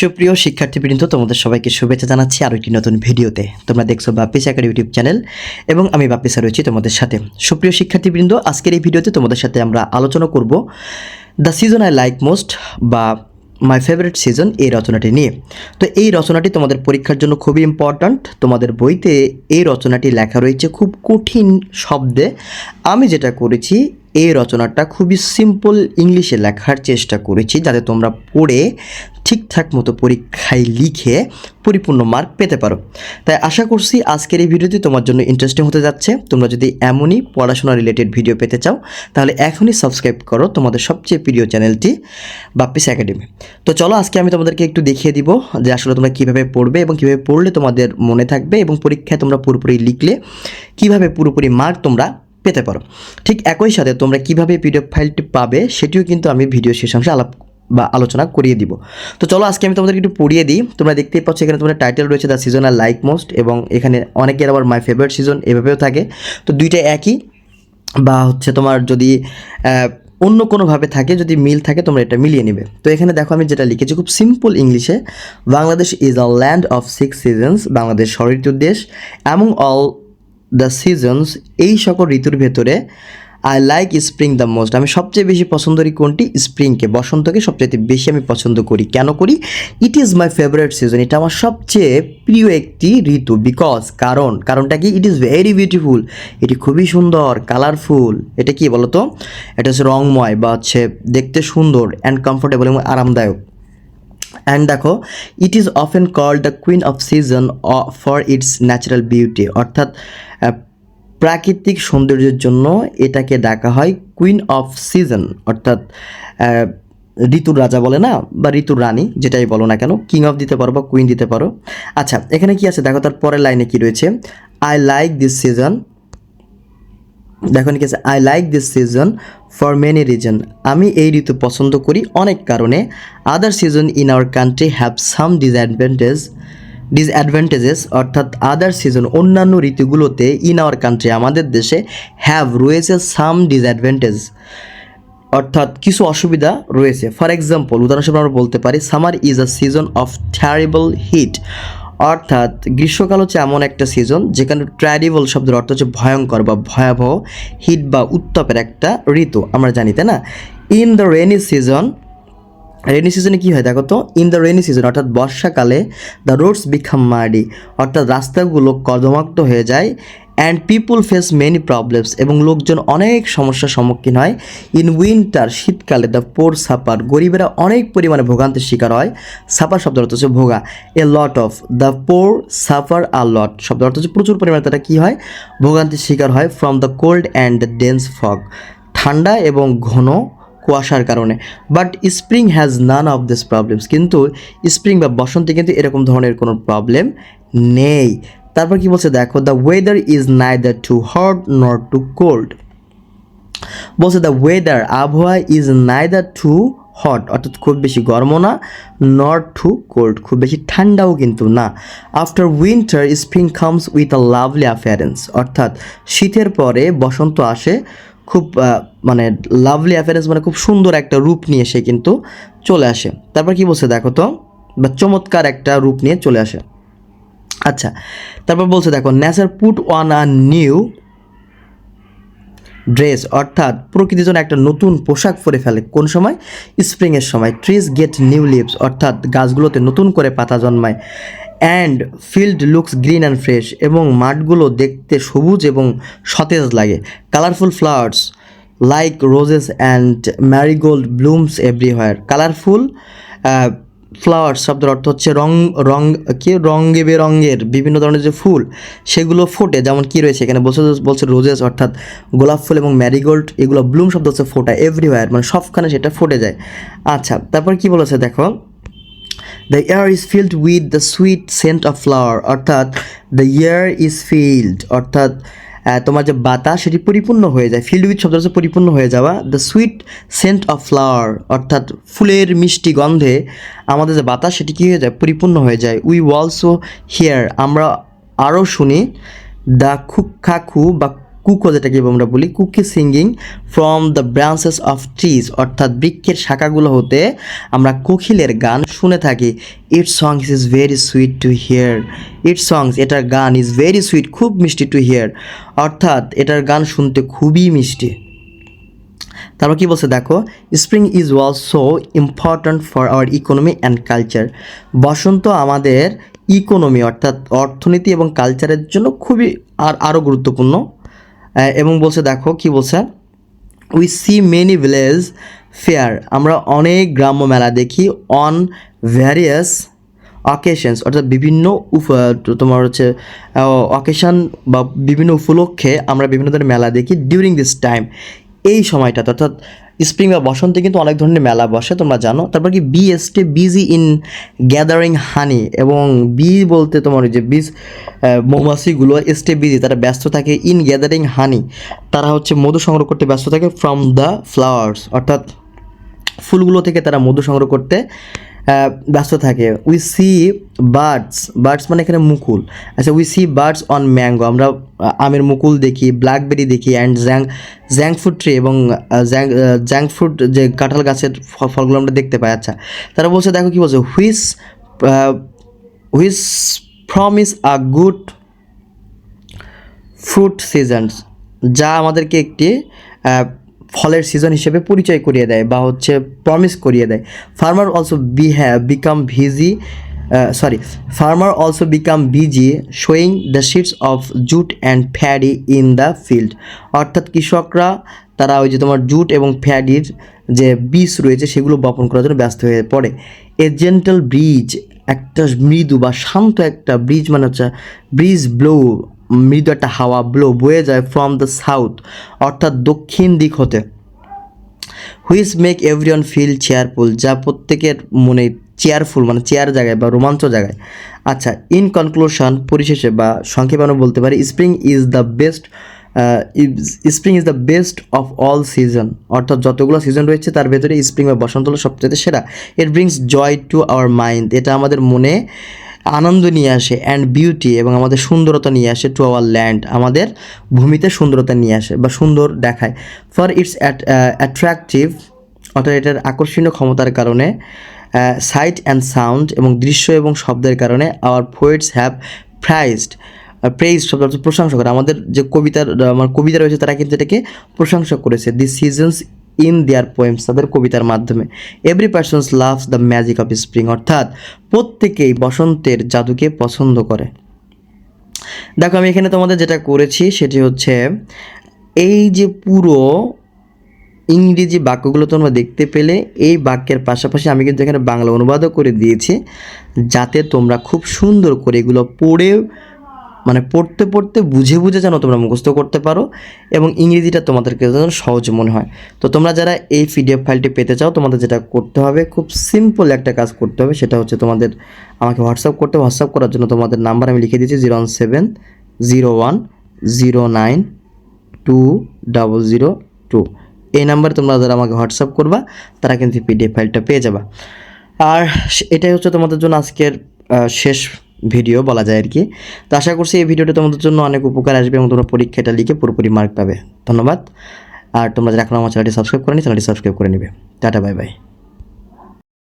সুপ্রিয় শিক্ষার্থীবৃন্দ, তোমাদের সবাইকে শুভেচ্ছা জানাচ্ছি আরও একটি নতুন ভিডিওতে। তোমরা দেখছো বাপ্পিস একাডেমি ইউটিউব চ্যানেল এবং আমি বাপ্পি স্যার রয়েছি তোমাদের সাথে। সুপ্রিয় শিক্ষার্থীবৃন্দ, আজকের এই ভিডিওতে তোমাদের সাথে আমরা আলোচনা করব the season I like most বা মাই ফেভারিট সিজন এই রচনাটি নিয়ে। তো এই রচনাটি তোমাদের পরীক্ষার জন্য খুবই ইম্পর্ট্যান্ট। তোমাদের বইতে এই রচনাটি লেখা রয়েছে খুব কঠিন শব্দে। আমি যেটা করেছি, এই রচনাটা খুবই সিম্পল ইংলিশে লেখার চেষ্টা করেছি যাতে তোমরা পড়ে ঠিকঠাক মতো পরীক্ষায় লিখে পরিপূর্ণ মার্ক পেতে পারো। তাই আশা করছি আজকের এই ভিডিওটি তোমার জন্য ইন্টারেস্টিং হতে যাচ্ছে। তোমরা যদি এমনই পড়াশোনা রিলেটেড ভিডিও পেতে চাও তাহলে এখনই সাবস্ক্রাইব করো তোমাদের সবচেয়ে প্রিয় চ্যানেলটি বাপ্পিস একাডেমি। তো চলো আজকে আমি তোমাদেরকে একটু দেখিয়ে দিব যে আসলে তোমরা কীভাবে পড়বে এবং কীভাবে পড়লে তোমাদের মনে থাকবে এবং পরীক্ষায় তোমরা পুরোপুরি লিখলে কীভাবে পুরোপুরি মার্ক তোমরা পেতে পারো। ঠিক একই সাথে তোমরা কীভাবে পিডিএফ ফাইলটি পাবে সেটিও কিন্তু আমি ভিডিও শেষাংশে আলোচনা করিয়ে দিব। তো চলো আজকে আমি তোমাদেরকে একটু পড়িয়ে দিই। তোমরা দেখতেই পাচ্ছ এখানে তোমাদের টাইটেল রয়েছে the season I like most এবং এখানে অনেকের আবার মাই ফেভারিট সিজন এভাবেও থাকে। তো দুইটা একই বা হচ্ছে তোমার যদি অন্য কোনোভাবে থাকে, যদি মিল থাকে তোমরা এটা মিলিয়ে নেবে। তো এখানে দেখো আমি যেটা লিখেছি খুব সিম্পল ইংলিশে, Bangladesh is a land of 6 seasons. Bangladesh ঋতুর দেশ। অ্যামং অল দ্য সিজনস, এই সকল ঋতুর ভেতরে I like spring the most, আমি সবচেয়ে বেশি পছন্দ করি কোনটি? স্প্রিংকে, বসন্তকে সবচেয়ে বেশি আমি পছন্দ করি। কেন করি? It is my favourite season, এটা আমার সবচেয়ে প্রিয় একটি ঋতু। বিকজ কারণটা কি? ইট ইজ ভেরি বিউটিফুল, এটি খুবই সুন্দর, কালারফুল। এটা কি বলো তো? এটা হচ্ছে রংময় বা হচ্ছে দেখতে সুন্দর, অ্যান্ড কমফোর্টেবল এবং আরামদায়ক। অ্যান্ড দেখো, it is often called the queen of season for its natural beauty, অর্থাৎ প্রাকৃতিক সৌন্দর্যের জন্য এটাকে ডাকা হয় কুইন অফ সিজন, অর্থাৎ ঋতুর রাজা বলে না, বা ঋতুর রানী, যেটাই বলো না কেন, কিং অফ দিতে পারো বা কুইন দিতে পারো। আচ্ছা, এখানে কি আছে দেখো, তার পরের লাইনে কি রয়েছে? আই লাইক দিস সিজন, দেখো কি আছে? I like this season for many reason, আমি এই ঋতু পছন্দ করি অনেক কারণে। Other season in our country have some disadvantages, অর্থাৎ আদার সিজন অন্যান্য ঋতুগুলোতে, ইন আওয়ার কান্ট্রি আমাদের দেশে, হ্যাভ রয়েছে সাম ডিসঅ্যাডভান্টেজ, অর্থাৎ কিছু অসুবিধা রয়েছে। ফর এক্সাম্পল, উদাহরণস্বরূপ আমরা বলতে পারি summer is a season of terrible heat, অর্থাৎ গ্রীষ্মকাল হচ্ছে এমন একটা সিজন যেখানে ট্যারিবল শব্দের অর্থ হচ্ছে ভয়ঙ্কর বা ভয়াবহ, হিট বা উত্তাপের একটা ঋতু, আমরা জানি তাই না? ইন দ্য রেনি সিজনে কী হয় দেখো তো? ইন দ্য রেনি সিজন অর্থাৎ বর্ষাকালে, দ্য রোডস বিকাম মার্ডি, অর্থাৎ রাস্তাগুলো কর্দমাক্ত হয়ে যায়। And people face many problems, এবং লোকজন অনেক সমস্যার সম্মুখীন হয়। ইন উইন্টার শীতকালে, দ্য পোর সাফার, গরিবেরা অনেক পরিমাণে ভোগান্তির শিকার হয়। সাফার শব্দ অর্থ হচ্ছে ভোগা। A lot of, the poor suffer a lot শব্দ অর্থ হচ্ছে প্রচুর পরিমাণে তারা কী হয়? ভোগান্তির শিকার হয়। From the cold and dense fog, ঠান্ডা এবং ঘন কুয়াশার কারণে। But spring has none of this problems, কিন্তু স্প্রিং বা বসন্তে কিন্তু এরকম ধরনের কোনো প্রবলেম নেই। তারপর কি বলছে দেখো, the weather is neither too hot not too cold, বলছে দ্য ওয়েদার আবহাওয়া ইজ নাইদার টু হট, অর্থাৎ খুব বেশি গরমও না, নট টু কোল্ড খুব বেশি ঠান্ডাও কিন্তু না। After winter spring comes with a lovely appearance, অর্থাৎ শীতের পরে বসন্ত আসে খুব মানে লাভলি অ্যাপিয়ারেন্স মানে খুব সুন্দর একটা রূপ নিয়ে সে কিন্তু চলে আসে। তারপর কি বলছে দেখো তো, বা চমৎকার একটা রূপ নিয়ে চলে আসে। আচ্ছা, তারপর বলছে দেখো, nature put on a new dress, অর্থাৎ প্রকৃতির জন্য একটা নতুন পোশাক পরে ফেলে। কোন সময়? স্প্রিংয়ের সময়। ট্রিজ গেট নিউ লিভস, অর্থাৎ গাছগুলোতে নতুন করে পাতা জন্মায়। And field looks green and fresh, এবং মাঠগুলো দেখতে সবুজ এবং সতেজ লাগে। Colourful flowers like roses and Marigold blooms everywhere, colourful flowers শব্দের অর্থ হচ্ছে রঙে বেরঙের বিভিন্ন ধরনের যে ফুল সেগুলো ফোটে। যেমন কি রয়েছে এখানে বলছে রোজেস অর্থাৎ গোলাপ ফুল, এবং ম্যারিগোল্ড এগুলো ব্লুম শব্দ হচ্ছে ফোটা, এভরিওয়্যার মানে সবখানে সেটা ফুটে যায়। আচ্ছা, তারপর কি বলেছে দেখো, the air is filled with the sweet scent of flower, অর্থাৎ দ্য এয়ার ইজ ফিল্ড অর্থাৎ তোমার যে বাতাস সেটি পরিপূর্ণ হয়ে যায়। ফিল্ড উইথ শব্দ হচ্ছে পরিপূর্ণ হয়ে যাওয়া। The sweet scent of flower অর্থাৎ ফুলের মিষ্টি গন্ধে আমাদের যে বাতাস সেটি কী হয়ে যায়? পরিপূর্ণ হয়ে যায়। উই অলসো হিয়ার, আমরা আরও শুনি, দ্য খুখাখু বা কুকো যেটাকে আমরা বলি, cuckoo singing from the branches of trees, অর্থাৎ বৃক্ষের শাখাগুলো হতে আমরা কোকিলের গান শুনে থাকি। Its songs is very sweet to hear, its songs এটার গান ইজ ভেরি সুইট, খুব মিষ্টি, টু হিয়ার অর্থাৎ এটার গান শুনতে খুবই মিষ্টি। তারপর কী বলছে দেখো, spring is also important for our economy and culture, বসন্ত আমাদের ইকোনমি অর্থাৎ অর্থনীতি এবং কালচারের জন্য খুবই আরও গুরুত্বপূর্ণ। এবং বলছে দেখো কি বলছে, we see many village fair, আমরা অনেক গ্রাম্য মেলা দেখি, অন ভ্যারিয়াস অকেশনস অর্থাৎ বিভিন্ন তোমার হচ্ছে অকেশন বা বিভিন্ন উপলক্ষে আমরা বিভিন্ন ধরনের মেলা দেখি। ডিউরিং দিস টাইম, এই সময়টাতে অর্থাৎ স্প্রিং বা বসন্তে কিন্তু অনেক ধরনের মেলা বসে তোমরা জানো। তারপর কি bee stay busy in gathering honey, এবং বি বলতে তোমার যে বীজ মৌমাছিগুলো স্টে বিজি তারা ব্যস্ত থাকে, ইন গ্যাদারিং হানি তারা হচ্ছে মধু সংগ্রহ করতে ব্যস্ত থাকে, ফ্রম দ্য ফ্লাওয়ার্স অর্থাৎ ফুলগুলো থেকে তারা মধু সংগ্রহ করতে ব্যস্ত থাকে। উই সি বার্ডস, বার্ডস মানে এখানে মুকুল, আচ্ছা we see birds on mango, আমরা আমের মুকুল দেখি, ব্ল্যাকবেরি দেখি, অ্যান্ড জ্যাং ফ্রুট ট্রি এবং জ্যাং ফ্রুট যে কাঁঠাল গাছের ফলগুলো আমরা দেখতে পাই। আচ্ছা তারা বলছে দেখো কী বলছে, which promise a good fruit seasons, যা আমাদেরকে একটি ফলের সিজন হিসেবে পরিচয় করিয়ে দেয় বা হচ্ছে প্রমিস করিয়ে দেয়। Farmer also become busy showing the sheets of jute and paddy in the field, অর্থাৎ কৃষকরা তারা ওই যে তোমার জুট এবং প্যাডির যে বীজ রয়েছে সেগুলো বপন করার জন্য ব্যস্ত হয়ে পড়ে। এ জেন্টাল ব্রিজ, একটা মৃদু বা শান্ত একটা ব্রিজ মানে হচ্ছে ব্রিজ ব্লো, মৃদু একটা হাওয়া ব্লো বয়ে যায়, ফ্রম দ্য সাউথ অর্থাৎ দক্ষিণ দিক হতে। Which make everyone feel cheerful, যা প্রত্যেকের মনে চেয়ারফুল মানে চেয়ার জায়গায় বা রোমাঞ্চ জায়গায়। আচ্ছা ইন কনক্লুশন, পরিশেষে বা সংক্ষেপে আমরা বলতে পারি, spring is the best of all season, অর্থাৎ যতগুলো সিজন রয়েছে তার ভেতরে স্প্রিং বা বসন্ত হলো সবচেয়ে সেরা। It brings joy to our mind, এটা আমাদের মনে আনন্দ নিয়ে আসে, অ্যান্ড বিউটি এবং আমাদের সুন্দরতা নিয়ে আসে, টু আওয়ার ল্যান্ড আমাদের ভূমিতে সুন্দরতা নিয়ে আসে বা সুন্দর দেখায়। ফর ইটস অ্যাট্রাকটিভ অর্থাৎ এটার আকর্ষণীয় ক্ষমতার কারণে, সাইট অ্যান্ড সাউন্ড এবং দৃশ্য এবং শব্দের কারণে, আওয়ার পোয়েটস হ্যাভ প্রেইজ শব্দ অর্থ প্রশংসা করে, আমাদের যে আমার কবিতা রয়েছে তারা কিন্তু এটাকে প্রশংসা করেছে। This seasons in their poems, তাদের কবিতার মাধ্যমে। Every persons loves the magic of spring, অর্থাৎ প্রত্যেকেই বসন্তের জাদুকে পছন্দ করে। দেখো আমি এখানে তোমাদের যেটা করেছি সেটি হচ্ছে এই যে পুরো ইংরেজি বাক্যগুলো তোমরা দেখতে পেলে, এই বাক্যের পাশাপাশি আমি কিন্তু এখানে বাংলা অনুবাদও করে দিয়েছি যাতে তোমরা খুব সুন্দর করে এগুলো পড়ে মানে পড়তে পড়তে বুঝে বুঝে যেন তোমরা মুখস্থ করতে পারো এবং ইংরেজিটা তোমাদেরকে যেন সহজ মনে হয়। তো তোমরা যারা এই পিডিএফ ফাইলটি পেতে চাও তোমাদের যেটা করতে হবে, খুব সিম্পল একটা কাজ করতে হবে, সেটা হচ্ছে তোমাদের আমাকে হোয়াটসঅ্যাপ করতে হবে। হোয়াটসঅ্যাপ করার জন্য তোমাদের নাম্বার আমি লিখে দিয়েছি 01701092002, এই নাম্বারে তোমরা যারা আমাকে হোয়াটসঅ্যাপ করবা তারা কিন্তু পিডিএফ ফাইলটা পেয়ে যাবা। আর এটাই হচ্ছে তোমাদের জন্য আজকের শেষ ভিডিও বলা যায় আর কি। তো আশা করছি এই ভিডিওটা তোমাদের জন্য অনেক উপকার আসবে এবং তোমরা পরীক্ষাটা লিখে পুরোপুরি মার্ক পাবে। ধন্যবাদ। আর তোমরা যারা এখন আমার চ্যানেলটি সাবস্ক্রাইব করেনি চ্যানেলটি সাবস্ক্রাইব করে নিবে। Tata bye bye.